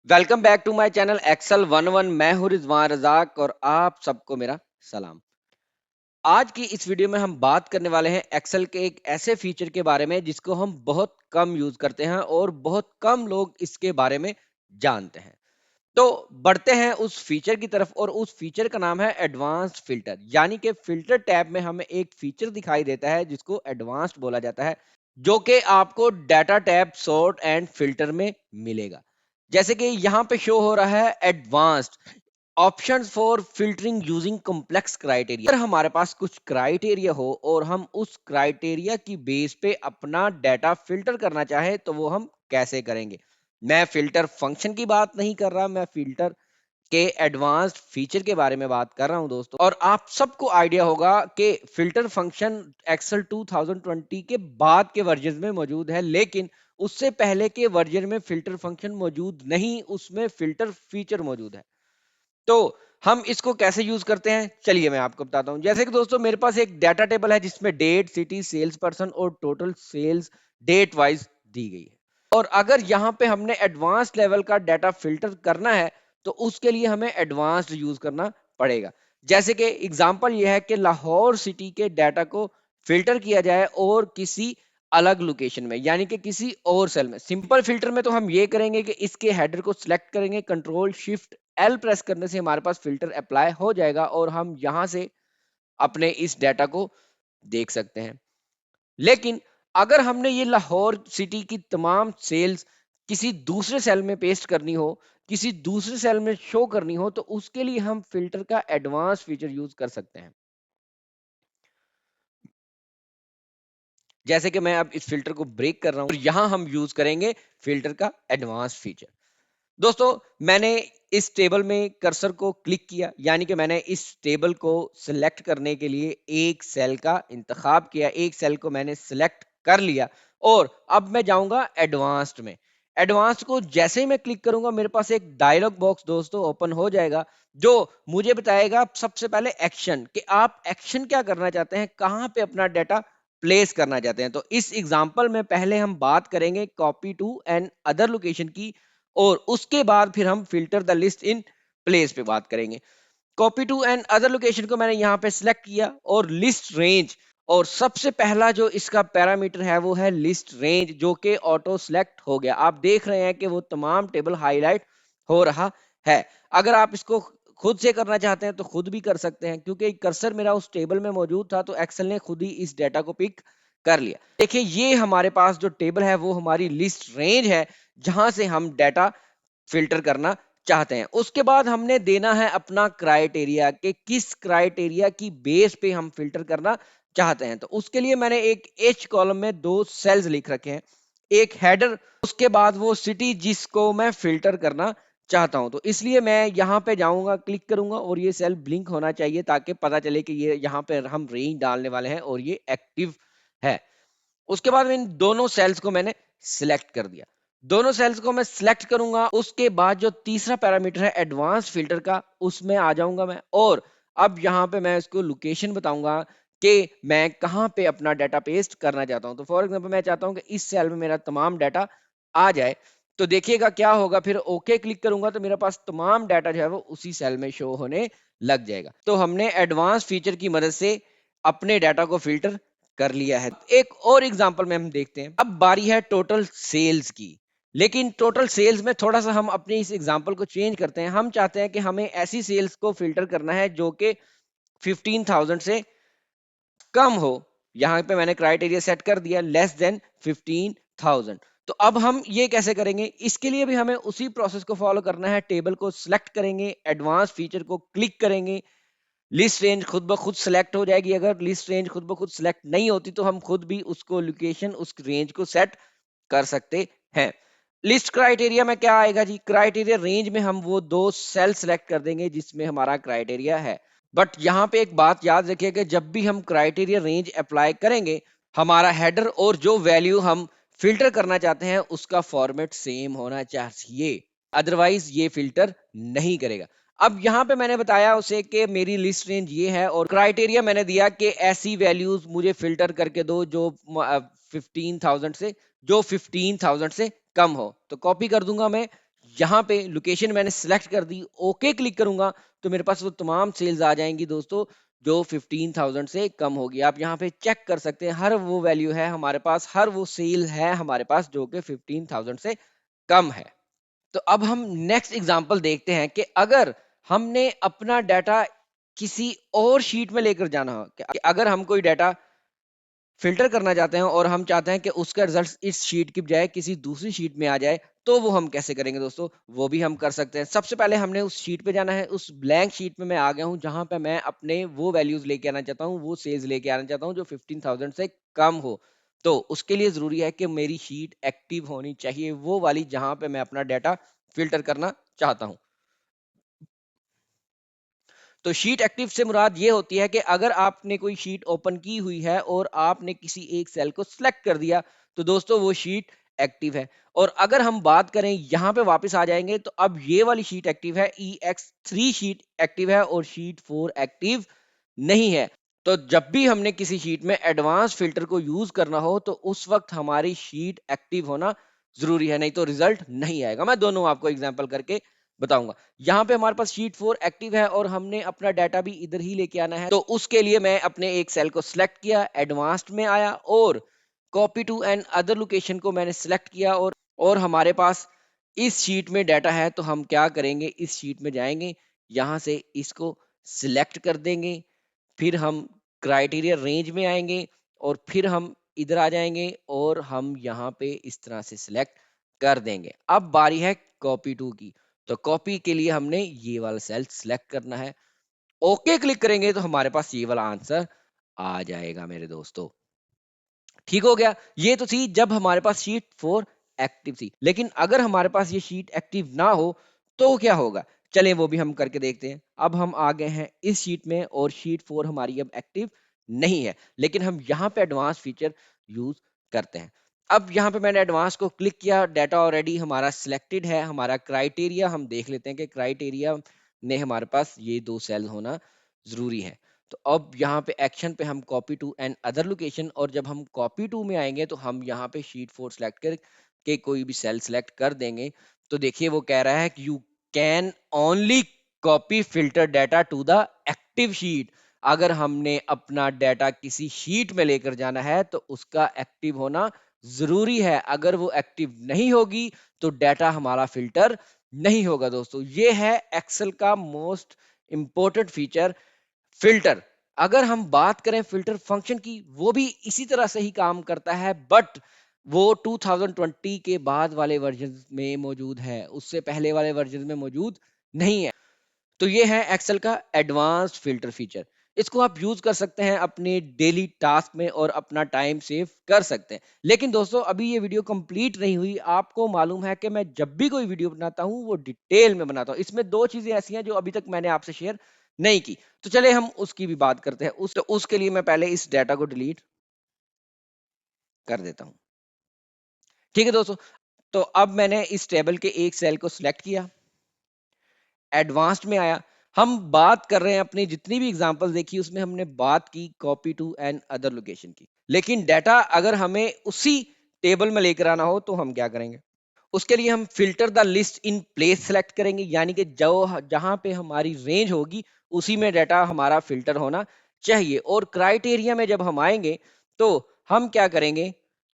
Welcome back to my channel Excel 11। मैं हूं रिजवान रजाक और आप सबको मेरा सलाम। आज की इस वीडियो में हम बात करने वाले हैं एक्सेल के एक ऐसे फीचर के बारे में जिसको हम बहुत कम यूज करते हैं और बहुत कम लोग इसके बारे में जानते हैं। तो बढ़ते हैं उस फीचर की तरफ और उस फीचर का नाम है एडवांस्ड फिल्टर। यानी कि फिल्टर टैब में हमें एक फीचर दिखाई देता है जिसको एडवांस्ड बोला जाता है, जो कि आपको data tab sort and filter में मिलेगा। जैसे कि यहां पे शो हो रहा है advanced options for filtering using complex criteria. अगर हमारे पास कुछ क्राइटेरिया हो और हम उस क्राइटेरिया की बेस पे अपना डाटा फिल्टर करना चाहे तो वो हम कैसे करेंगे। मैं फिल्टर फंक्शन की बात नहीं कर रहा, मैं फिल्टर के एडवांस्ड फीचर के बारे में बात कर रहा हूं दोस्तों। और आप सबको आइडिया होगा कि फिल्टर फंक्शन एक्सेल 2020 के बाद के वर्जन में मौजूद है, लेकिन उससे पहले के वर्जन में फिल्टर फंक्शन मौजूद नहीं, उसमें फिल्टर फीचर मौजूद है। तो हम इसको कैसे यूज करते हैं, चलिए मैं आपको बताता हूं। जैसे कि दोस्तों मेरे पास एक डाटा टेबल है जिसमें डेट, सिटी, सेल्स पर्सन और टोटल सेल्स डेट वाइज दी गई है। और अगर यहां पे हमने एडवांस लेवल का डाटा फिल्टर करना है तो उसके लिए हमें एडवांस्ड यूज करना पड़ेगा। जैसे कि एग्जांपल यह है कि लाहौर सिटी के डाटा को फिल्टर किया जाए और किसी अलग लोकेशन में, यानी कि किसी और सेल में। सिंपल फिल्टर में तो हम ये करेंगे कि इसके हेडर को सिलेक्ट करेंगे, कंट्रोल शिफ्ट एल प्रेस करने से हमारे पास फिल्टर अप्लाई हो जाएगा और हम यहां से अपने इस डाटा को देख सकते हैं। लेकिन अगर हमने ये लाहौर सिटी की तमाम सेल्स किसी दूसरे सेल में पेस्ट करनी हो, किसी दूसरे सेल में शो करनी हो, तो उसके लिए हम फिल्टर का एडवांस फीचर यूज कर सकते हैं। जैसे कि मैं अब इस फिल्टर को ब्रेक कर रहा हूं और यहां हम यूज करेंगे फिल्टर का एडवांस फीचर। दोस्तों मैंने इस टेबल में कर्सर को क्लिक किया, यानी कि मैंने इस टेबल को सिलेक्ट करने के लिए एक सेल का इंतखाब किया, एक सेल को मैंने सिलेक्ट कर लिया और अब मैं जाऊंगा एडवांस्ड में। एडवांस्ड को जैसे ही मैं क्लिक करूंगा मेरे पास एक डायलॉग बॉक्स दोस्तों ओपन हो जाएगा, जो मुझे बताएगा सबसे पहले एक्शन, कि आप एक्शन क्या करना चाहते हैं, कहां पे अपना डाटा प्लेस करना चाहते हैं। तो इस एग्जांपल में पहले हम बात करेंगे copy to another location की और उसके बाद फिर हम filter the list in place पे बात करेंगे। Copy to another location को मैंने यहां पे सिलेक्ट किया और लिस्ट रेंज, और सबसे पहला जो इसका पैरामीटर है वो है लिस्ट रेंज, जो कि ऑटो सिलेक्ट हो गया। आप देख रहे हैं कि वो तमाम टेबल हाईलाइट हो रहा है। अगर आप इसको खुद से करना चाहते हैं तो खुद भी कर सकते हैं, क्योंकि कर्सर मेरा उस टेबल में मौजूद था तो एक्सेल ने खुद ही इस डेटा को पिक कर लिया। देखिए ये हमारे पास जो टेबल है वो हमारी लिस्ट रेंज है, जहां से हम डाटा फिल्टर करना चाहते हैं। उसके बाद हमने देना है अपना क्राइटेरिया, कि किस क्राइटेरिया की बेस पे हम फिल्टर करना चाहते हैं। तो उसके लिए मैंने एक एच कॉलम में दो सेल्स लिख रखे हैं, एक हेडर, उसके बाद वो सिटी जिसको मैं फिल्टर करना चाहता हूं। तो इसलिए मैं यहां पे जाऊंगा, क्लिक करूंगा और ये सेल ब्लिंक होना चाहिए ताकि पता चले कि ये यहां पे हम रेंज डालने वाले हैं और ये एक्टिव है। उसके बाद इन दोनों सेल्स को मैंने सिलेक्ट कर दिया। दोनों सेल्स को मैं सिलेक्ट करूंगा, उसके बाद जो तीसरा पैरामीटर है एडवांस फिल्टर का, उसमें आ जाऊंगा मैं। और अब यहां पे मैं इसको लोकेशन बताऊंगा कि मैं कहां पे अपना डाटा पेस्ट करना चाहता हूं। तो फॉर एग्जांपल मैं चाहता हूं कि इस सेल में मेरा तमाम डाटा आ जाए। तो देखिएगा क्या होगा, फिर ओके क्लिक करूंगा तो मेरे पास तमाम डाटा जो है वो उसी सेल में शो होने लग जाएगा। तो हमने एडवांस फीचर की मदद से अपने डाटा को फिल्टर कर लिया है। एक और एग्जांपल में हम देखते हैं। अब बारी है टोटल सेल्स की, लेकिन टोटल सेल्स में थोड़ा सा हम अपने इस एग्जांपल को चेंज करते हैं। हम चाहते हैं कि हमें ऐसी सेल्स को फिल्टर करना है जो कि 15,000 से कम हो। यहां पे मैंने क्राइटेरिया सेट कर दिया लेस देन 15,000। तो अब हम ये कैसे करेंगे, इसके लिए भी हमें उसी प्रोसेस को फॉलो करना है। टेबल को सिलेक्ट करेंगे, एडवांस फीचर को क्लिक करेंगे, लिस्ट रेंज खुद ब खुद सिलेक्ट हो जाएगी। अगर लिस्ट रेंज खुद ब खुद सिलेक्ट नहीं होती तो हम खुद भी उसको लोकेशन, उस रेंज को सेट कर सकते हैं। लिस्ट क्राइटेरिया में क्या आएगा जी, क्राइटेरिया रेंज में हम वो दो सेल सिलेक्ट कर देंगे जिसमें हमारा क्राइटेरिया है। बट यहां पे एक बात याद रखिए कि जब भी हम क्राइटेरिया रेंज अप्लाई करेंगे, हमारा हेडर और जो वैल्यू हम फिल्टर करना चाहते हैं उसका फॉर्मेट सेम होना चाहिए, अदरवाइज ये फिल्टर नहीं करेगा। अब यहाँ पे मैंने बताया उसे कि मेरी लिस्ट रेंज ये है और क्राइटेरिया मैंने दिया कि ऐसी वैल्यूज मुझे फिल्टर करके दो जो 15,000 से कम हो। तो कॉपी कर दूंगा मैं, यहाँ पे लोकेशन मैंने सिलेक्ट कर दी, ओके क्लिक करूंगा तो मेरे पास वो तमाम सेल्स आ जाएंगी दोस्तों जो 15,000 से कम होगी। आप यहाँ पे चेक कर सकते हैं, हर वो वैल्यू है हमारे पास, हर वो सेल है हमारे पास जो कि 15,000 से कम है। तो अब हम नेक्स्ट एग्जांपल देखते हैं कि अगर हमने अपना डाटा किसी और शीट में लेकर जाना हो, कि अगर हम कोई डाटा फिल्टर करना चाहते हैं और हम चाहते हैं कि उसका रिजल्ट इस शीट की बजाय किसी दूसरी शीट में आ जाए, तो वो हम कैसे करेंगे दोस्तों? वो भी हम कर सकते हैं। सबसे पहले हमने उस शीट पे जाना है, उस ब्लैंक शीट में मैं आ गया हूं जहां पे मैं अपने वो वैल्यूज लेके आना चाहता हूं, वो सेल्स लेके आना चाहता हूं जो 15,000 से कम हो। तो उसके लिए जरूरी है कि मेरी शीट एक्टिव होनी चाहिए, वो वाली जहां पे मैं अपना डाटा फिल्टर करना चाहता हूं। तो शीट एक्टिव से मुराद ये होती है कि अगर आपने कोई शीट ओपन की हुई है और आपने किसी एक सेल को सिलेक्ट कर दिया, तो दोस्तों वो शीट एक्टिव है। और अगर हम बात करें, यहां पे वापस आ जाएंगे, तो अब ये वाली शीट एक्टिव है, EX3 शीट एक्टिव है और शीट 4 एक्टिव नहीं है। तो जब भी हमने किसी शीट में एडवांस फिल्टर को यूज करना हो तो उस वक्त हमारी शीट एक्टिव होना जरूरी है, नहीं तो रिजल्ट नहीं आएगा। मैं दोनों आपको एग्जांपल करके बताऊंगा। यहाँ पे हमारे पास शीट 4 एक्टिव है और हमने अपना डाटा भी इधर ही लेके आना है, तो उसके लिए मैं अपने एक सेल को सिलेक्ट किया, एडवांस्ड में आया और copy to another location को मैंने सिलेक्ट किया और हमारे पास इस शीट में डाटा है। तो हम क्या करेंगे, इस शीट में जाएंगे, यहां से इसको सिलेक्ट कर देंगे, फिर हम क्राइटेरिया रेंज में आएंगे और फिर हम इधर आ जाएंगे और हम यहाँ पे इस तरह से सिलेक्ट कर देंगे। अब बारी है कॉपी टू की। तो कॉपी के लिए हमने ये वाला सेल सिलेक्ट करना है, ओके क्लिक करेंगे तो हमारे पास ये वाला आंसर आ जाएगा मेरे दोस्तों। ठीक हो गया। ये तो थी जब हमारे पास शीट 4 एक्टिव थी, लेकिन अगर हमारे पास ये शीट एक्टिव ना हो तो क्या होगा, चलें वो भी हम करके देखते हैं। अब हम आ गए हैं इस शीट में और शीट 4 हमारी अब एक्टिव नहीं है, लेकिन हम यहाँ पे एडवांस फीचर यूज करते हैं। अब यहाँ पे मैंने एडवांस को क्लिक किया, डाटा ऑलरेडी हमारा सिलेक्टेड है। हमारा क्राइटेरिया हम देख लेते हैं कि क्राइटेरिया में हमारे पास ये दो सेल होना जरूरी है। तो अब यहाँ पे एक्शन पे हम copy to another location, और जब हम कॉपी टू में आएंगे तो हम यहाँ पे शीट 4 सेलेक्ट करके कोई भी सेल सेलेक्ट कर देंगे। तो देखिए वो कह रहा है कि you can only copy filter data to the active sheet. अगर हमने अपना डाटा किसी शीट में लेकर जाना है तो उसका एक्टिव होना जरूरी है। अगर वो एक्टिव नहीं होगी तो डाटा हमारा फिल्टर नहीं होगा। दोस्तों ये है एक्सेल का मोस्ट इंपॉर्टेंट फीचर, फिल्टर। अगर हम बात करें फिल्टर फंक्शन की, वो भी इसी तरह से ही काम करता है, बट वो 2020 के बाद वाले वर्जन में मौजूद है, उससे पहले वाले वर्जन में मौजूद नहीं है। तो ये है एक्सेल का एडवांस्ड फिल्टर फीचर। इसको आप यूज कर सकते हैं अपने डेली टास्क में और अपना टाइम सेव कर सकते हैं। लेकिन दोस्तों अभी ये वीडियो कंप्लीट नहीं हुई। आपको मालूम है कि मैं जब भी कोई वीडियो बनाता हूं वो डिटेल में बनाता हूं। इसमें दो चीजें ऐसी हैं जो अभी तक मैंने आपसे शेयर नहीं की, तो चले हम उसकी भी बात करते हैं। तो उसके लिए मैं पहले इस डाटा को डिलीट कर देता हूं। ठीक है दोस्तों, तो अब मैंने इस टेबल के एक सेल को सिलेक्ट किया, एडवांस्ड में आया। हम बात कर रहे हैं अपनी जितनी भी एग्जांपल देखी उसमें हमने बात की copy to another location की, लेकिन डाटा अगर हमें उसी टेबल में लेकर आना हो तो हम क्या करेंगे? उसके लिए हम filter the list in place select करेंगे, यानी कि जो जहां पे हमारी रेंज होगी उसी में डाटा हमारा फिल्टर होना चाहिए। और क्राइटेरिया में जब हम आएंगे तो हम क्या करेंगे,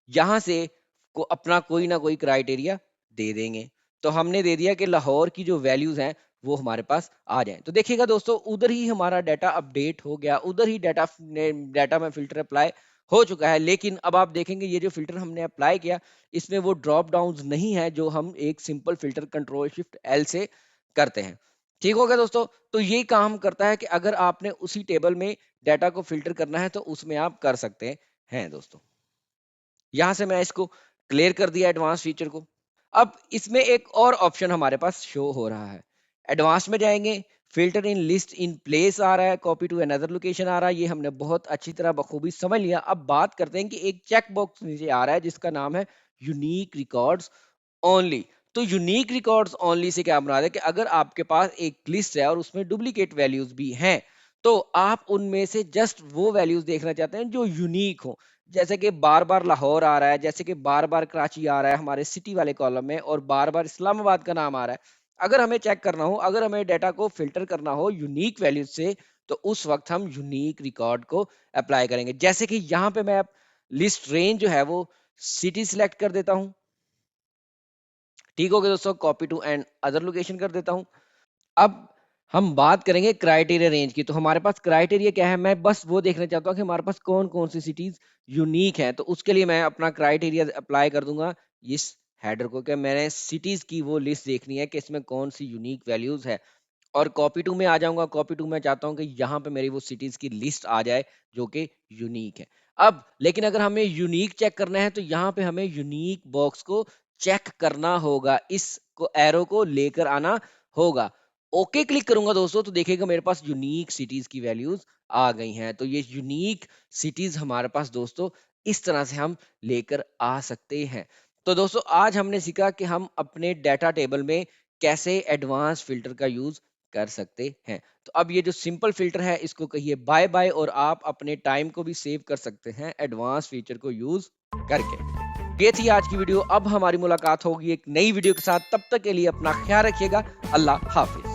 यहां से को अपना कोई ना कोई क्राइटेरिया दे देंगे। तो हमने दे दिया कि लाहौर की जो वैल्यूज हैं वो हमारे पास आ जाए। तो देखिएगा दोस्तों, उधर ही हमारा डाटा अपडेट हो गया, उधर ही डाटा में फिल्टर अप्लाई हो चुका है। लेकिन अब आप देखेंगे ये जो फिल्टर हमने अप्लाई किया, इसमें वो ड्रॉप डाउन्स नहीं है जो हम एक simple filter control shift L से करते हैं। ठीक हो गया दोस्तों। तो ये काम करता है कि अगर आपने उसी टेबल में डाटा को फिल्टर करना है तो उसमें आप कर सकते हैं दोस्तों। यहां से मैं इसको क्लियर कर दिया एडवांस फीचर को। अब इसमें एक और ऑप्शन हमारे पास शो हो रहा है। एडवांस में जाएंगे, filter in list in place आ रहा है, कॉपी टू अनदर लोकेशन आ रहा है, ये हमने बहुत अच्छी तरह बखूबी समझ लिया। अब बात करते हैं कि एक चेक बॉक्स नीचे आ रहा है जिसका नाम है यूनिक रिकॉर्ड्स ओनली। तो यूनिक रिकॉर्ड्स ओनली से क्या मुराद है कि अगर आपके पास एक लिस्ट है और उसमें डुप्लीकेट वैल्यूज भी हैं, तो आप उनमें से जस्ट वो वैल्यूज देखना चाहते हैं जो यूनिक हो। जैसे कि बार-बार लाहौर आ रहा है, जैसे कि बार-बार कराची आ रहा है हमारे सिटी वाले कॉलम में और बार-बार इस्लामाबाद का नाम आ रहा है। अगर हमें चेक करना हो, अगर हमें डेटा को फ़िल्टर करना हो यूनिक वैल्यूज़ से, तो उस वक़्त हम यूनिक रिकॉर्ड को अप्लाई करेंगे। जैसे कि यहाँ पे मैं अब लिस्ट रेंज जो है वो सिटी सिलेक्ट कर देता हूँ। ठीक हो गया दोस्तों, copy to another location कर देता हूँ। अब हम बात करेंगे क्राइटेरिया रेंज की। तो हमारे पास क्राइटेरिया क्या है, मैं बस वो देखना चाहता हूँ कि हमारे पास कौन कौन सी सिटीज यूनिक है। तो उसके लिए मैं अपना क्राइटेरिया अप्लाई कर दूंगा इस हेडर को, कि मैंने सिटीज की वो लिस्ट देखनी है कि इसमें कौन सी यूनिक वैल्यूज है। और कॉपी टू में आ जाऊंगा। कॉपी टू में चाहता हूँ कि यहाँ पे मेरी वो सिटीज की लिस्ट आ जाए जो कि यूनिक है। अब लेकिन अगर हमें यूनिक चेक करना है तो यहाँ पे हमें यूनिक बॉक्स को चेक करना होगा, इसको एरो को लेकर आना होगा। ओके क्लिक करूंगा दोस्तों तो देखिएगा मेरे पास यूनिक सिटीज की वैल्यूज आ गई हैं। तो ये यूनिक सिटीज हमारे पास दोस्तों इस तरह से हम लेकर आ सकते हैं। तो दोस्तों आज हमने सीखा कि हम अपने डाटा टेबल में कैसे एडवांस फिल्टर का यूज कर सकते हैं। तो अब ये जो सिंपल फिल्टर है इसको कहिए बाय बाय, और आप अपने टाइम को भी सेव कर सकते हैं एडवांस फीचर को यूज करके। ये थी आज की वीडियो। अब हमारी मुलाकात होगी एक नई वीडियो के साथ। तब तक के लिए अपना ख्याल रखिएगा। अल्लाह हाफिज।